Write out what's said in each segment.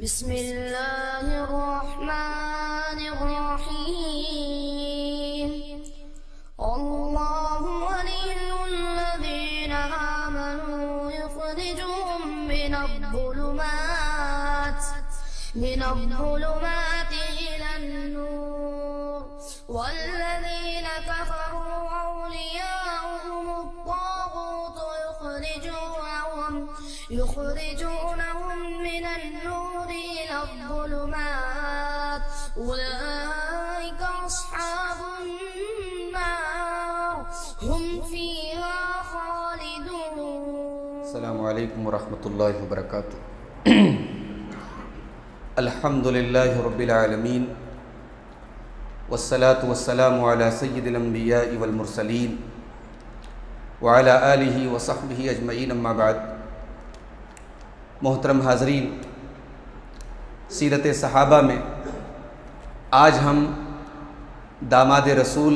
بسم اللہ الرحمن الرحیم اللہ ولی الذین آمنوا یخرجهم من الظلمات إلى النور والذین كفروا أولياؤهم الطاغوت يخرجونهم من النور إلى الظلمات أولئك أصحاب النار هم فيها خالدون. السلام علیکم ورحمۃ اللہ وبرکاتہ. الحمد للہ رب العالمین والصلاة والسلام علی سید الانبیاء والمرسلین وعلی آلہ وصحبہ اجمعین، اما بعد. محترم حاضرین، سیرت صحابہ میں آج ہم داماد رسول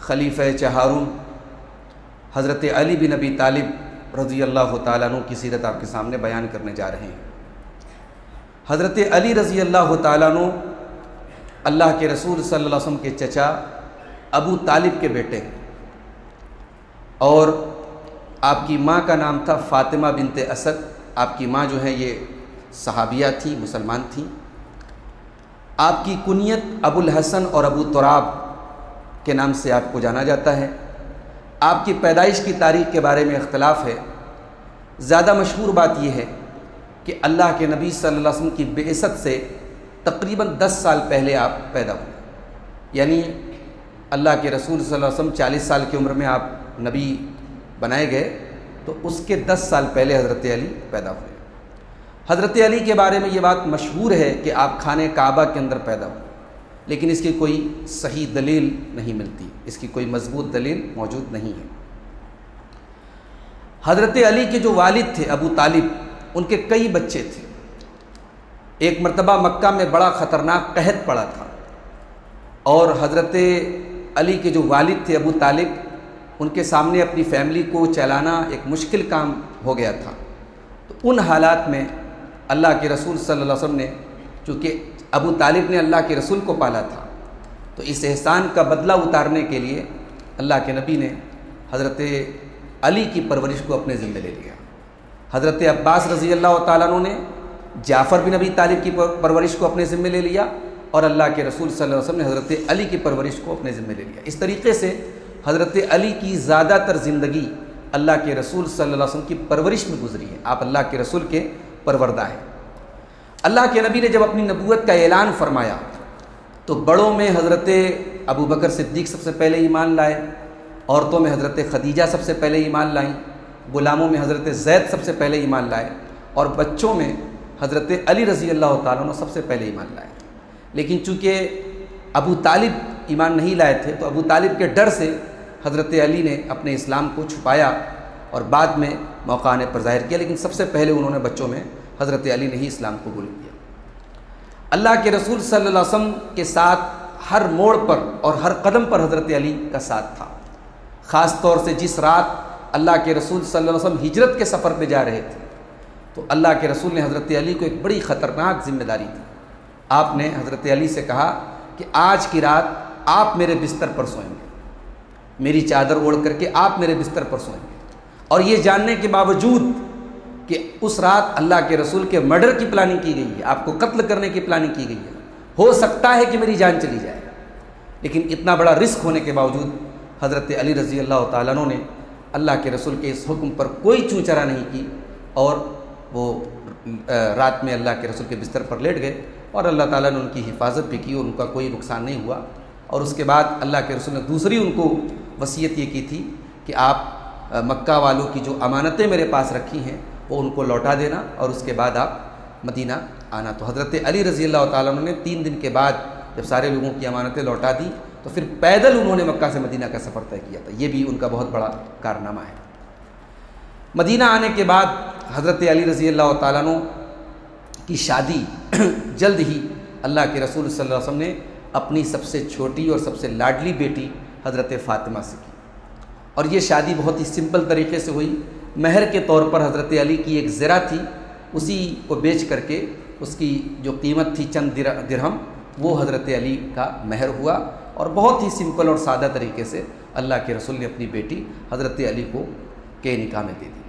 خلیفہ چہارم حضرت علی بن ابی طالب رضی اللہ تعالیٰ عنہ کی سیرت آپ کے سامنے بیان کرنے جا رہے ہیں. حضرت علی رضی اللہ تعالیٰ عنہ اللہ کے رسول صلی اللہ علیہ وسلم کے چچا ابو طالب کے بیٹے ہیں، اور آپ کی ماں کا نام تھا فاطمہ بنت اسد. آپ کی ماں جو ہے یہ صحابیہ تھی، مسلمان تھی. آپ کی کنیت ابو الحسن اور ابو تراب کے نام سے آپ کو جانا جاتا ہے. آپ کی پیدائش کی تاریخ کے بارے میں اختلاف ہے. زیادہ مشہور بات یہ ہے کہ اللہ کے نبی صلی اللہ علیہ وسلم کی بعثت سے تقریباً 10 سال پہلے آپ پیدا ہوئے. یعنی اللہ کے رسول صلی اللہ علیہ وسلم 40 سال کی عمر میں آپ نبی بنائے گئے، تو اس کے 10 سال پہلے حضرت علی پیدا ہوئے. حضرت علی کے بارے میں یہ بات مشہور ہے کہ آپ خانہ کعبہ کے اندر پیدا ہوئے، لیکن اس کی کوئی صحیح دلیل نہیں ملتی، اس کی کوئی مضبوط دلیل موجود نہیں ہے. حضرت علی کے جو والد تھے ابو طالب، ان کے کئی بچے تھے. ایک مرتبہ مکہ میں بڑا خطرناک قحط پڑا تھا، اور حضرت علی کے جو والد تھے ابو طالب، ان کے سامنے اپنی فیملی کو چلانا ایک مشکل کام ہو گیا تھا. تو ان حالات میں اللہ کے رسول صلی اللہ علیہ وسلم نے، چونکہ ابو طالب نے اللہ کے رسول کو پالا تھا، تو اس احسان کا بدلہ اتارنے کے لیے اللہ کے نبی نے حضرت علی کی پرورش کو اپنے ذمہ لے لیا. حضرت عباس رضی اللہ تعالیٰ عنہ نے جعفر بن ابی طالب کی پرورش کو اپنے ذمہ لے لیا، اور اللہ کے رسول صلی اللہ علیہ وسلم نے حضرت علی کی پرورش کو اپنے ذمہ لے لیا. اس طریقے سے حضرت علی کی زیادہ تر زندگی اللہ کے رسول صلی اللہ علیہ وسلم کی پرورش میں گزری ہے. آپ اللہ کے رسول کے پروردہ ہیں. اللہ کے نبی نے جب اپنی نبوت کا اعلان فرمایا تو بڑوں میں حضرت ابو بکر صدیق سب سے پہلے ایمان لائے، عورتوں میں حضرت خدیجہ سب سے پہلے ایمان لائیں، غلاموں میں حضرت زید سب سے پہلے ایمان لائے، اور بچوں میں حضرت علی رضی اللہ تعالیٰ عنہ سب سے پہلے ایمان لائے. لیکن چونکہ ابو طالب ایمان نہیں لائے تھے، تو ابو طالب کے ڈر سے حضرت علی نے اپنے اسلام کو چھپایا اور بعد میں موقع آنے پر ظاہر کیا. لیکن سب سے پہلے انہوں نے بچوں میں حضرت علی نے ہی اسلام قبول کیا. اللہ کے رسول صلی اللہ علیہ وسلم کے ساتھ ہر موڑ پر اور ہر قدم پر حضرت علی کا ساتھ تھا. خاص طور سے جس رات اللہ کے رسول صلی اللہ علیہ وسلم ہجرت کے سفر پہ جا رہے تھے، تو اللہ کے رسول نے حضرت علی کو ایک بڑی خطرناک ذمہ داری دی. آپ نے حضرت علی سے کہا کہ آج کی رات آپ میرے بستر پر سوئیں گے، میری چادر اوڑھ کر کے آپ میرے بستر پر سوئیں گے، اور یہ جاننے کے باوجود کہ اس رات اللہ کے رسول کے مرڈر کی پلاننگ کی گئی ہے، آپ کو قتل کرنے کی پلاننگ کی گئی ہے، ہو سکتا ہے کہ میری جان چلی جائے. لیکن اتنا بڑا رسک ہونے کے باوجود حضرت علی رضی اللہ تعالیٰ عنہ نے اللہ کے رسول کے اس حکم پر کوئی چوں چرا نہیں کی، اور وہ رات میں اللہ کے رسول کے بستر پر لیٹ گئے، اور اللہ تعالیٰ نے ان کی حفاظت بھی کی، اور ان کا کوئی نقصان نہیں ہوا. اور اس کے بعد اللہ کے رسول نے دوسری ان کو وصیت یہ کی تھی کہ آپ مکہ والوں کی جو امانتیں میرے پاس رکھی ہیں وہ ان کو لوٹا دینا، اور اس کے بعد آپ مدینہ آنا. تو حضرت علی رضی اللہ تعالیٰ عنہ نے 3 دن کے بعد جب سارے لوگوں کی امانتیں لوٹا دی، تو پھر پیدل انہوں نے مکہ سے مدینہ کا سفر طے کیا تھا. یہ بھی ان کا بہت بڑا کارنامہ ہے. مدینہ آنے کے بعد حضرت علی رضی اللہ تعالیٰ عنہ کی شادی جلد ہی اللہ کے رسول صلی اللہ علیہ وسلم نے اپنی سب سے چھوٹی اور سب سے لاڈلی بیٹی حضرت فاطمہ سے کی، اور یہ شادی بہت ہی سمپل طریقے سے ہوئی. مہر کے طور پر حضرت علی کی ایک زرہ تھی، اسی کو بیچ کر کے اس کی جو قیمت تھی چند درہم، وہ حضرت علی کا مہر ہوا، اور بہت ہی سمپل اور سادہ طریقے سے اللہ کے رسول نے اپنی بیٹی حضرت علی کو کے نکاح میں دے دی۔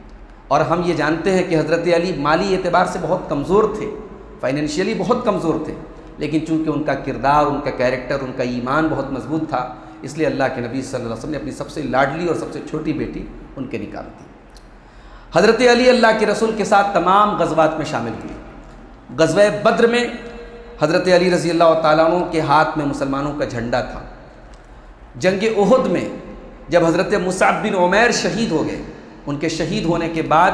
اور ہم یہ جانتے ہیں کہ حضرت علی مالی اعتبار سے بہت کمزور تھے، فائنینشیلی بہت کمزور تھے، لیکن چونکہ ان کا کردار، ان کا کیریکٹر، ان کا ایمان بہت مضبوط تھا، اس لیے اللہ کے نبی صلی اللہ علیہ وسلم نے اپنی سب سے لاڈلی اور سب سے چھوٹی بیٹی ان کے نکاح میں دی۔ حضرت علی اللہ کے رسول کے ساتھ تمام غزوات میں شامل ہوئے۔ غزوہ بدر میں حضرت علی رضی اللہ تعالیٰ عنہ کے ہاتھ میں مسلمانوں کا جھنڈا تھا۔ جنگ احد میں جب حضرت مصعب بن عمیر شہید ہو گئے، ان کے شہید ہونے کے بعد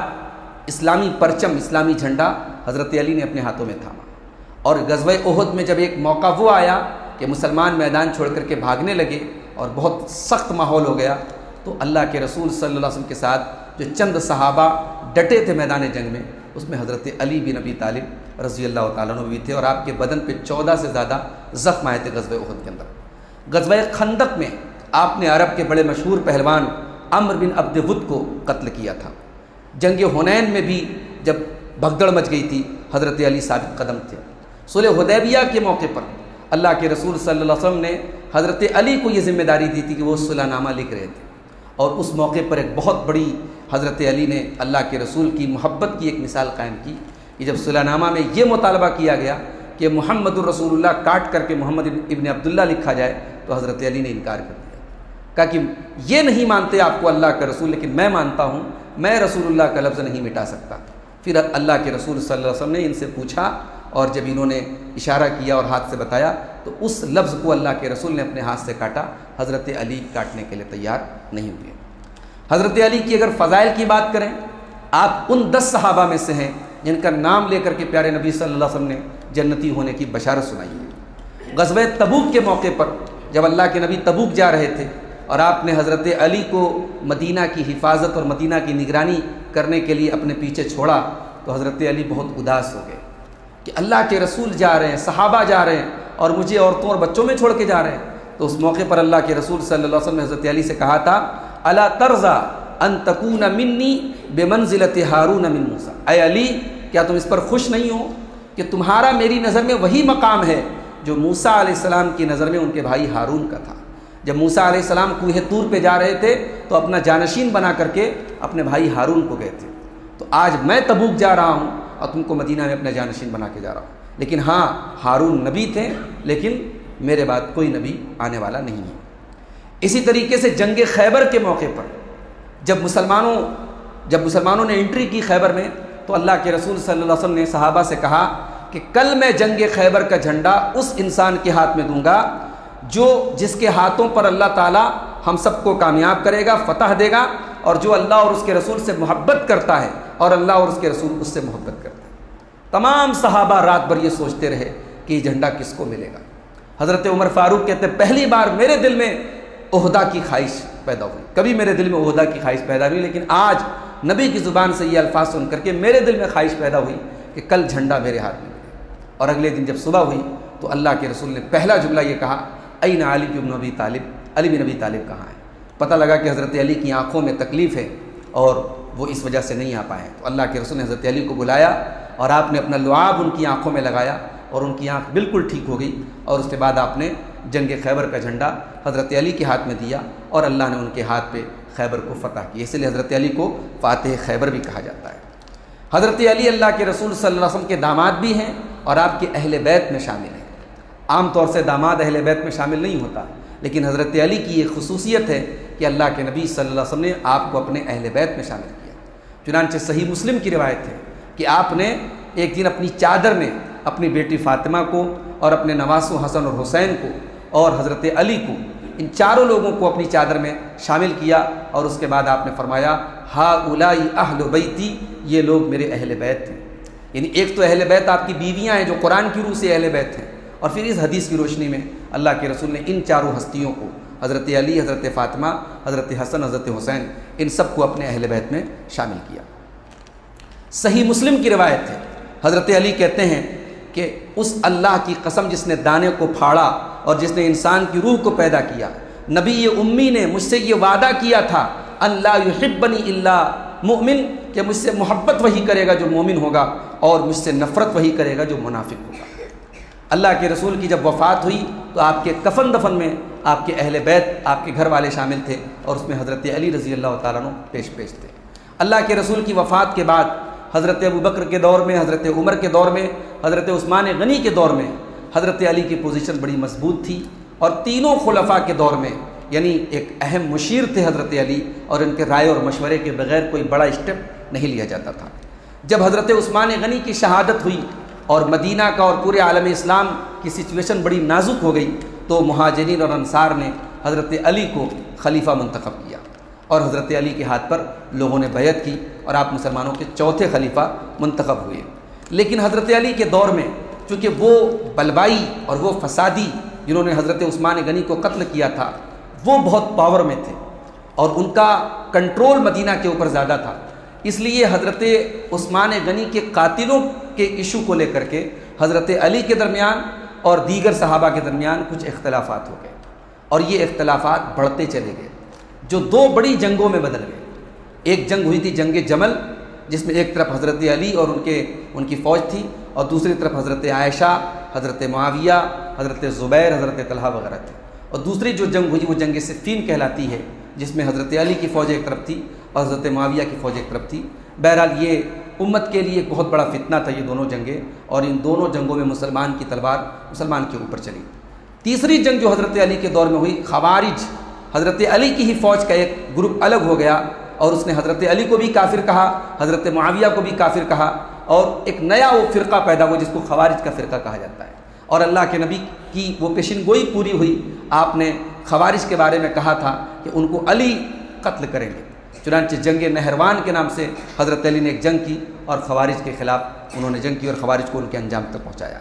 اسلامی پرچم، اسلامی جھنڈا حضرت علی نے اپنے ہاتھوں میں تھاما۔ اور غزوہ احد میں جب ایک موقع وہ آیا کہ مسلمان میدان چھوڑ کر کے بھاگنے لگے اور بہت سخت ماحول ہو گیا، تو اللہ کے رسول صلی اللہ علیہ وسلم کے ساتھ جو چند صحابہ ڈٹے تھے میدان جنگ میں، اس میں حضرت علی بن ابی طالب رضی اللہ تعالیٰ عنہ بھی تھے، اور آپ کے بدن پہ 14 سے زیادہ زخم آئے تھے غزوہ احد کے اندر۔ غزوہ خندق میں آپ نے عرب کے بڑے مشہور پہلوان عمرو بن عبد ود کو قتل کیا تھا۔ جنگ حنین میں بھی جب بھگدڑ مچ گئی تھی، حضرت علی ثابت قدم تھے۔ صلح حدیبیہ کے موقع پر اللہ کے رسول صلی اللہ علیہ وسلم نے حضرت علی کو یہ ذمہ داری دی تھی کہ وہ صلح نامہ لکھ رہے تھے، اور اس موقع پر ایک بہت بڑی حضرت علی نے اللہ کے رسول کی محبت کی ایک مثال قائم کی کہ جب صلح نامہ میں یہ مطالبہ کیا گیا کہ محمد الرسول اللہ کاٹ کر کے محمد ابن عبداللہ لکھا جائے، تو حضرت علی نے انکار کر دیا، کہا کہ یہ نہیں مانتے آپ کو اللہ کا رسول، لیکن میں مانتا ہوں، میں رسول اللہ کا لفظ نہیں مٹا سکتا۔ پھر اللہ کے رسول صلی اللہ علیہ وسلم نے ان سے پوچھا، اور جب انہوں نے اشارہ کیا اور ہاتھ سے بتایا، تو اس لفظ کو اللہ کے رسول نے اپنے ہاتھ سے کاٹا۔ حضرت علی کاٹنے کے لیے تیار نہیں ہوئے۔ حضرت علی کی اگر فضائل کی بات کریں، آپ ان 10 صحابہ میں سے ہیں جن کا نام لے کر کے پیارے نبی صلی اللہ علیہ وسلم نے جنتی ہونے کی بشارت سنائی ہے۔ غزوہ تبوک کے موقع پر جب اللہ کے نبی تبوک جا رہے تھے اور آپ نے حضرت علی کو مدینہ کی حفاظت اور مدینہ کی نگرانی کرنے کے لیے اپنے پیچھے چھوڑا، تو حضرت علی بہت اداس ہو گئے کہ اللہ کے رسول جا رہے ہیں، صحابہ جا رہے ہیں، اور مجھے عورتوں اور بچوں میں چھوڑ کے جا رہے ہیں۔ تو اس موقع پر اللہ کے رسول صلی اللہ علیہ وسلم نے حضرت علی سے کہا تھا، الا ترضى ان تكون منی بمنزلۃ ہارون من موسیٰ، اے علی کیا تم اس پر خوش نہیں ہو کہ تمہارا میری نظر میں وہی مقام ہے جو موسیٰ علیہ السلام کی نظر میں ان کے بھائی ہارون کا تھا۔ جب موسیٰ علیہ السلام کوہ طور پہ جا رہے تھے تو اپنا جانشین بنا کر کے اپنے بھائی ہارون کو گئے تھے، تو آج میں تبوک جا رہا ہوں اور تم کو مدینہ میں اپنا جانشین بنا کے جا رہا ہوں، لیکن ہاں ہارون نبی تھے، لیکن میرے بعد کوئی نبی آنے والا نہیں ہے۔ اسی طریقے سے جنگ خیبر کے موقع پر جب مسلمانوں نے انٹری کی خیبر میں، تو اللہ کے رسول صلی اللہ علیہ وسلم نے صحابہ سے کہا کہ کل میں جنگ خیبر کا جھنڈا اس انسان کے ہاتھ میں دوں گا جس کے ہاتھوں پر اللہ تعالیٰ ہم سب کو کامیاب کرے گا، فتح دے گا، اور جو اللہ اور اس کے رسول سے محبت کرتا ہے اور اللہ اور اس کے رسول اس سے محبت کرتا ہے۔ تمام صحابہ رات بھر یہ سوچتے رہے کہ یہ جھنڈا کس کو ملے گا۔ حضرت عمر فاروق کہتے ہیں پہلی بار میرے دل میں عہدہ کی خواہش پیدا ہوئی، کبھی میرے دل میں عہدہ کی خواہش پیدا ہوئی، لیکن آج نبی کی زبان سے یہ الفاظ سن کر کے میرے دل میں خواہش پیدا ہوئی کہ کل جھنڈا میرے ہاتھ میں ملے۔ اور اگلے دن جب صبح ہوئی تو اللہ کے رسول نے پہلا جملہ یہ کہا، این علی بن ابی طالب، علی بن ابی طالب کہاں ہے؟ پتہ لگا کہ حضرت علی کی آنکھوں میں تکلیف ہے اور وہ اس وجہ سے نہیں آ پائے۔ تو اللہ کے رسول نے حضرت علی کو بلایا اور آپ نے اپنا لعاب ان کی آنکھوں میں لگایا اور ان کی آنکھ بالکل ٹھیک ہو گئی، اور اس کے بعد آپ نے جنگ خیبر کا جھنڈا حضرت علی کے ہاتھ میں دیا اور اللہ نے ان کے ہاتھ پہ خیبر کو فتح کی، اس لیے حضرت علی کو فاتح خیبر بھی کہا جاتا ہے۔ حضرت علی اللہ کے رسول صلی اللہ علیہ وسلم کے داماد بھی ہیں اور آپ کے اہل بیت میں شامل ہیں۔ عام طور سے داماد اہل بیت میں شامل نہیں ہوتا، لیکن حضرت علی کی یہ خصوصیت ہے کہ اللہ کے نبی صلی اللہ علیہ وسلم نے آپ کو اپنے اہل بیت میں شامل کیا۔ چنانچہ صحیح مسلم کی روایت ہے کہ آپ نے ایک دن اپنی چادر میں اپنی بیٹی فاطمہ کو اور اپنے نواسوں حسن اور حسین کو اور حضرت علی کو، ان چاروں لوگوں کو اپنی چادر میں شامل کیا، اور اس کے بعد آپ نے فرمایا ہؤلاء اہل بیتی، یہ لوگ میرے اہل بیت ہیں۔ یعنی ایک تو اہل بیت آپ کی بیویاں ہیں جو قرآن کی روح سے اہل بیت ہیں، اور پھر اس حدیث کی روشنی میں اللہ کے رسول نے ان چاروں ہستیوں کو، حضرت علی، حضرت فاطمہ، حضرت حسن، حضرت حسین، ان سب کو اپنے اہل بیت میں شامل کیا۔ صحیح مسلم کی روایت ہے، حضرت علی کہتے ہیں کہ اس اللہ کی قسم جس نے دانے کو پھاڑا اور جس نے انسان کی روح کو پیدا کیا، نبی امی نے مجھ سے یہ وعدہ کیا تھا ان لا یحبنی الا مؤمن، کہ مجھ سے محبت وہی کرے گا جو مومن ہوگا، اور مجھ سے نفرت وہی کرے گا جو منافق ہوگا۔ اللہ کے رسول کی جب وفات ہوئی تو آپ کے کفن دفن میں آپ کے اہل بیت، آپ کے گھر والے شامل تھے، اور اس میں حضرت علی رضی اللہ تعالیٰ عنہ پیش تھے۔ اللہ کے رسول کی وفات کے بعد حضرت ابوبکر کے دور میں، حضرت عمر کے دور میں، حضرت عثمان غنی کے دور میں حضرت علی کی پوزیشن بڑی مضبوط تھی، اور تینوں خلفاء کے دور میں یعنی ایک اہم مشیر تھے حضرت علی، اور ان کے رائے اور مشورے کے بغیر کوئی بڑا اسٹیپ نہیں لیا جاتا تھا۔ جب حضرت عثمان غنی کی شہادت ہوئی اور مدینہ کا اور پورے عالم اسلام کی سچویشن بڑی نازک ہو گئی، تو مہاجرین اور انصار نے حضرت علی کو خلیفہ منتخب کیا، اور حضرت علی کے ہاتھ پر لوگوں نے بیعت کی، اور آپ مسلمانوں کے چوتھے خلیفہ منتخب ہوئے۔ لیکن حضرت علی کے دور میں چونکہ وہ بلوائی اور وہ فسادی جنہوں نے حضرت عثمان غنی کو قتل کیا تھا، وہ بہت پاور میں تھے، اور ان کا کنٹرول مدینہ کے اوپر زیادہ تھا، اس لیے حضرت عثمان غنی کے قاتلوں کے ایشو کو لے کر کے حضرت علی کے درمیان اور دیگر صحابہ کے درمیان کچھ اختلافات ہو گئے، اور یہ اختلافات بڑھتے چلے گئے، جو دو بڑی جنگوں میں بدل گئے۔ ایک جنگ ہوئی تھی جنگ جمل، جس میں ایک طرف حضرت علی اور ان کی فوج تھی، اور دوسری طرف حضرت عائشہ، حضرت معاویہ، حضرت زبیر، حضرت طلحہ وغیرہ تھے، اور دوسری جو جنگ ہوئی وہ جنگ صفین کہلاتی ہے، جس میں حضرت علی کی فوج ایک طرف تھی اور حضرت معاویہ کی فوج ایک طرف تھی۔ بہرحال یہ امت کے لیے ایک بہت بڑا فتنہ تھا یہ دونوں جنگیں، اور ان دونوں جنگوں میں مسلمان کی تلوار مسلمان کے اوپر چلی۔ تیسری جنگ جو حضرت علی کے دور میں ہوئی، خوارج، حضرت علی کی ہی فوج کا ایک گروپ الگ ہو گیا، اور اس نے حضرت علی کو بھی کافر کہا، حضرت معاویہ کو بھی کافر کہا، اور ایک نیا وہ فرقہ پیدا ہوا جس کو خوارج کا فرقہ کہا جاتا ہے۔ اور اللہ کے نبی کی وہ پیشن گوئی پوری ہوئی، آپ نے خوارج کے بارے میں کہا تھا کہ ان کو علی قتل کریں گے، چنانچہ جنگ نہروان کے نام سے حضرت علی نے ایک جنگ کی، اور خوارج کے خلاف انہوں نے جنگ کی، اور خوارج کو ان کے انجام تک پہنچایا۔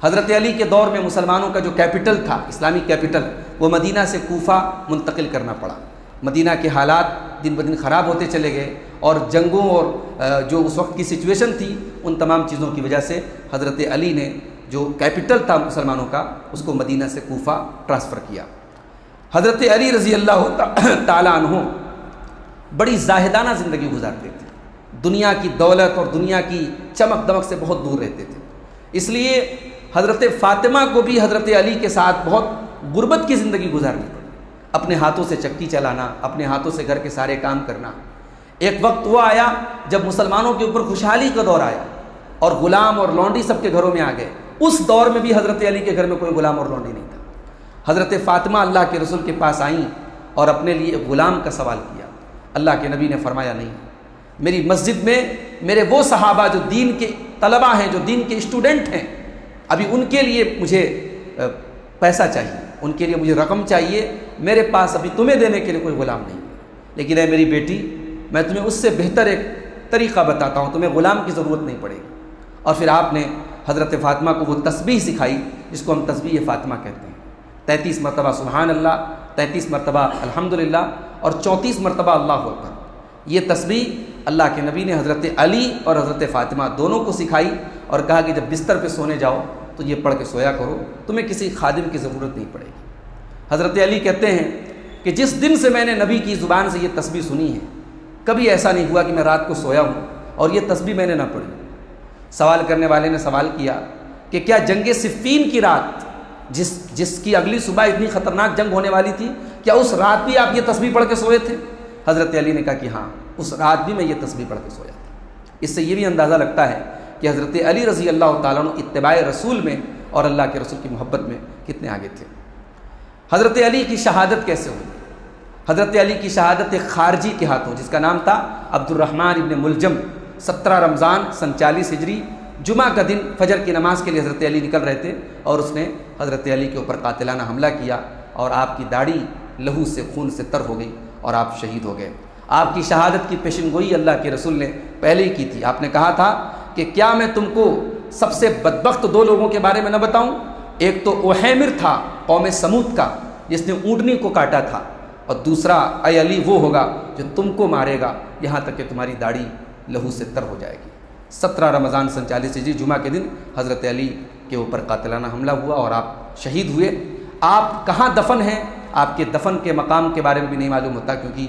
حضرت علی کے دور میں مسلمانوں کا جو کیپٹل تھا، اسلامی کیپٹل، وہ مدینہ سے کوفہ منتقل کرنا پڑا۔ مدینہ کے حالات دن بدن خراب ہوتے چلے گئے، اور جنگوں اور جو اس وقت کی سچویشن تھی، ان تمام چیزوں کی وجہ سے حضرت علی نے جو کیپٹل تھا مسلمانوں کا، اس کو مدینہ سے کوفہ ٹرانسفر کیا۔ حضرت علی رضی اللہ تعالیٰ عنہ بڑی زاہدانہ زندگی گزارتے تھے، دنیا کی دولت اور دنیا کی چمک دمک سے بہت دور رہتے تھے، اس لیے حضرت فاطمہ کو بھی حضرت علی کے ساتھ بہت غربت کی زندگی گزارنی پڑی، اپنے ہاتھوں سے چکی چلانا، اپنے ہاتھوں سے گھر کے سارے کام کرنا۔ ایک وقت وہ آیا جب مسلمانوں کے اوپر خوشحالی کا دور آیا، اور غلام اور لونڈی سب کے گھروں میں آ گئے۔ اس دور میں بھی حضرت علی کے گھر میں کوئی غلام اور لونڈی نہیں تھا۔ حضرت فاطمہ اللہ کے رسول کے پاس آئیں اور اپنے لیے غلام کا سوال کیا۔ اللہ کے نبی نے فرمایا نہیں، میری مسجد میں میرے وہ صحابہ جو دین کے طلبہ ہیں، جو دین کے اسٹوڈنٹ ہیں، ابھی ان کے لیے مجھے پیسہ چاہیے، ان کے لیے مجھے رقم چاہیے، میرے پاس ابھی تمہیں دینے کے لیے کوئی غلام نہیں، لیکن اے میری بیٹی، میں تمہیں اس سے بہتر ایک طریقہ بتاتا ہوں، تمہیں غلام کی ضرورت نہیں پڑے گی۔ اور پھر آپ نے حضرت فاطمہ کو وہ تسبیح سکھائی جس کو ہم تسبیح فاطمہ کہتے ہیں، 33 مرتبہ سبحان اللہ، 33 مرتبہ الحمدللہ، اور 34 مرتبہ اللہ اکبر۔ یہ تسبیح اللہ کے نبی نے حضرت علی اور حضرت فاطمہ دونوں کو سکھائی، اور کہا کہ جب بستر پہ سونے جاؤ تو یہ پڑھ کے سویا کرو، تمہیں کسی خادم کی ضرورت نہیں پڑے گی۔ حضرت علی کہتے ہیں کہ جس دن سے میں نے نبی کی زبان سے یہ تسبیح سنی ہے، کبھی ایسا نہیں ہوا کہ میں رات کو سویا ہوں اور یہ تسبیح میں نے نہ پڑھی۔ سوال کرنے والے نے سوال کیا کہ کیا جنگ صفین کی رات، جس کی اگلی صبح اتنی خطرناک جنگ ہونے والی تھی، کیا اس رات بھی آپ یہ تسبیح پڑھ کے سوئے تھے؟ حضرت علی نے کہا کہ ہاں، اس رات بھی میں یہ تسبیح پڑھ کے سویا تھا۔ اس سے یہ بھی اندازہ لگتا ہے کہ حضرت علی رضی اللہ تعالیٰ عنہ اتباع رسول میں اور اللہ کے رسول کی محبت میں کتنے آگے تھے۔ حضرت علی کی شہادت کیسے ہوئی؟ حضرت علی کی شہادت ایک خارجی کے ہاتھوں، جس کا نام تھا عبد الرحمن ابن ملجم، 17 رمضان سن 40 ہجری، جمعہ کا دن فجر کی نماز کے لیے حضرت علی نکل رہے تھے، اور اس نے حضرت علی کے اوپر قاتلانہ حملہ کیا، اور آپ کی داڑھی لہو سے خون سے تر ہو گئی، اور آپ شہید ہو گئے۔ آپ کی شہادت کی پیشن گوئی اللہ کے رسول نے پہلے ہی کی تھی۔ آپ نے کہا تھا کہ کیا میں تم کو سب سے بدبخت 2 لوگوں کے بارے میں نہ بتاؤں؟ ایک تو احیمر تھا قوم سمود کا، جس نے اونٹنی کو کاٹا تھا، اور دوسرا اے علی وہ ہوگا جو تم کو مارے گا یہاں تک کہ تمہاری داڑھی لہو سے تر ہو جائے گی۔ 17 رمضان سن 40 ہجری جمعہ کے دن حضرت علی کے اوپر قاتلانہ حملہ ہوا، اور آپ شہید ہوئے۔ آپ کہاں دفن ہیں، آپ کے دفن کے مقام کے بارے میں بھی نہیں معلوم ہوتا، کیونکہ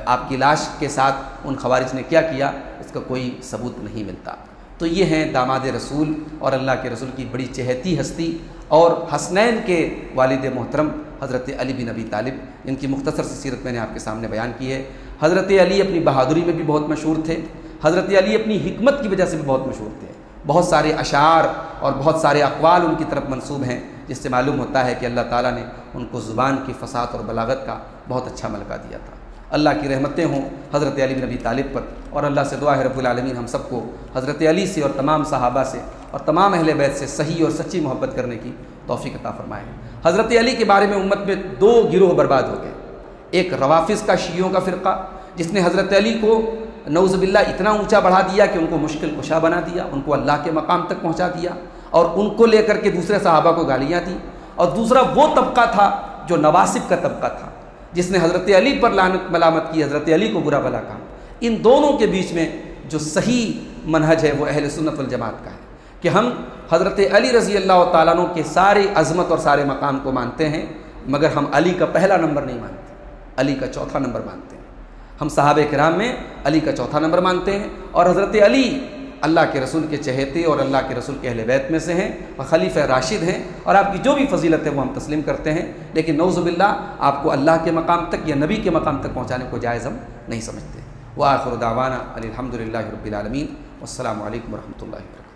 آپ کی لاش کے ساتھ ان خوارج نے کیا کیا اس کا کوئی ثبوت نہیں ملتا۔ تو یہ ہیں داماد رسول اور اللہ کے رسول کی بڑی چہیتی ہستی اور حسنین کے والد محترم حضرت علی بن ابی طالب، جن کی مختصر سی سیرت میں نے آپ کے سامنے بیان کی ہے۔ حضرت علی اپنی بہادری میں بھی بہت مشہور تھے، حضرت علی اپنی حکمت کی وجہ سے بھی بہت مشہور تھے۔ بہت سارے اشعار اور بہت سارے اقوال ان کی طرف منسوب ہیں، جس سے معلوم ہوتا ہے کہ اللہ تعالیٰ نے ان کو زبان کی فصاحت اور بلاغت کا بہت اچھا ملکہ دیا تھا۔ اللہ کی رحمتیں ہوں حضرت علی بن ابی طالب پر، اور اللہ سے دعا ہے رب العالمین ہم سب کو حضرت علی سے اور تمام صحابہ سے اور تمام اہل بیت سے صحیح اور سچی محبت کرنے کی توفیق عطا فرمائے۔ حضرت علی کے بارے میں امت میں دو گروہ برباد ہو گئے، ایک روافظ کا شیعوں کا فرقہ جس نے حضرت علی کو نعوذ باللہ اتنا اونچا بڑھا دیا کہ ان کو مشکل کشا بنا دیا، ان کو اللہ کے مقام تک پہنچا دیا، اور ان کو لے کر کے دوسرے صحابہ کو گالیاں دیں۔ اور دوسرا وہ طبقہ تھا جو نواسب کا طبقہ تھا، جس نے حضرت علی پر لعنت ملامت کی، حضرت علی کو برا بھلا کہا۔ ان دونوں کے بیچ میں جو صحیح منہج ہے وہ اہل سنت والجماعت کا ہے کہ ہم حضرت علی رضی اللہ تعالیٰ عنہ کے سارے عظمت اور سارے مقام کو مانتے ہیں، مگر ہم علی کا پہلا نمبر نہیں مانتے، علی کا چوتھا نمبر مانتے ہیں۔ ہم صحابہ کرام میں علی کا چوتھا نمبر مانتے ہیں، اور حضرت علی اللہ کے رسول کے چہیتے اور اللہ کے رسول کے اہل بیت میں سے ہیں اور خلیفہ راشد ہیں، اور آپ کی جو بھی فضیلت ہے وہ ہم تسلیم کرتے ہیں، لیکن نعوذ باللہ آپ کو اللہ کے مقام تک یا نبی کے مقام تک پہنچانے کو جائز ہم نہیں سمجھتے۔ وآخر دعوانا ان الحمد للہ رب العالمین، والسلام علیکم ورحمۃ اللہ وبرکاتہ۔